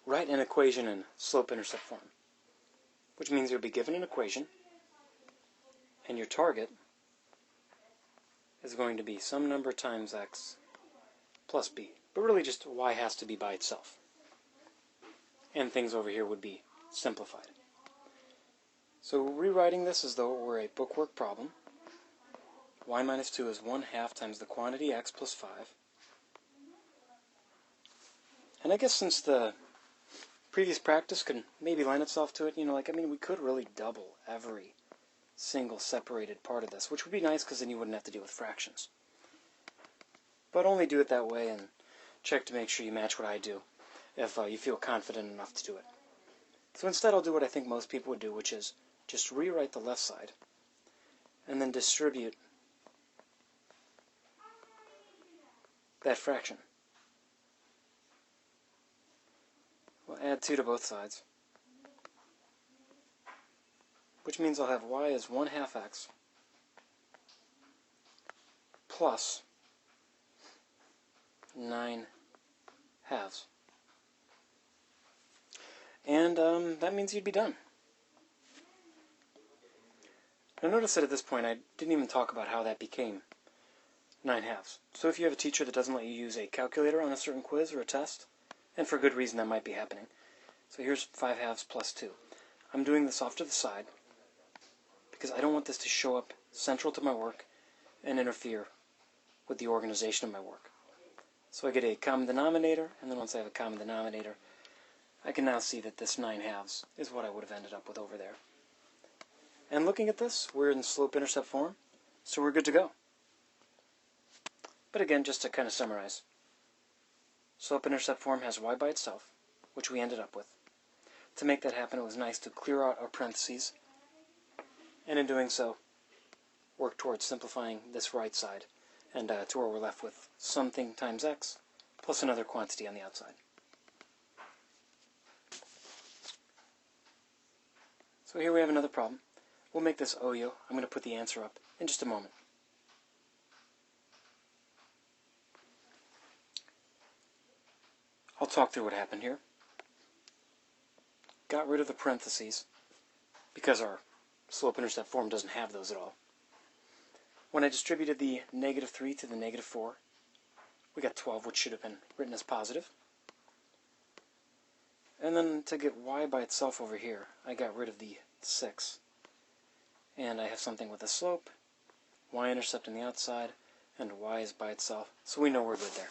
write an equation in slope-intercept form, which means you'll be given an equation, and your target is going to be some number times x plus b. But really just y has to be by itself. And things over here would be simplified. So rewriting this as though it were a bookwork problem, y minus 2 is 1/2 times the quantity x plus 5. And I guess since the previous practice could maybe lend itself to it, we could really double every single separated part of this, which would be nice because then you wouldn't have to deal with fractions. But only do it that way and check to make sure you match what I do if you feel confident enough to do it. So instead I'll do what I think most people would do, which is just rewrite the left side and then distribute that fraction. We'll add 2 to both sides, which means I'll have y as 1/2 x plus 9/2. And that means you'd be done. Now notice that at this point I didn't even talk about how that became 9/2. So if you have a teacher that doesn't let you use a calculator on a certain quiz or a test, and for good reason that might be happening. So here's 5/2 plus 2. I'm doing this off to the side because I don't want this to show up central to my work and interfere with the organization of my work. So I get a common denominator, and then once I have a common denominator, I can now see that this 9/2 is what I would have ended up with over there. And looking at this, we're in slope-intercept form, so we're good to go. But again, just to kind of summarize, slope-intercept form has y by itself, which we ended up with. To make that happen, it was nice to clear out our parentheses, and in doing so, work towards simplifying this right side, and to where we're left with something times x plus another quantity on the outside. So here we have another problem. We'll make this OYO. I'm going to put the answer up in just a moment. I'll talk through what happened here. Got rid of the parentheses because our slope-intercept form doesn't have those at all. When I distributed the -3 to the -4, we got 12, which should have been written as positive. And then to get y by itself over here, I got rid of the 6. And I have something with a slope, y-intercept on the outside, and y is by itself, so we know we're good there.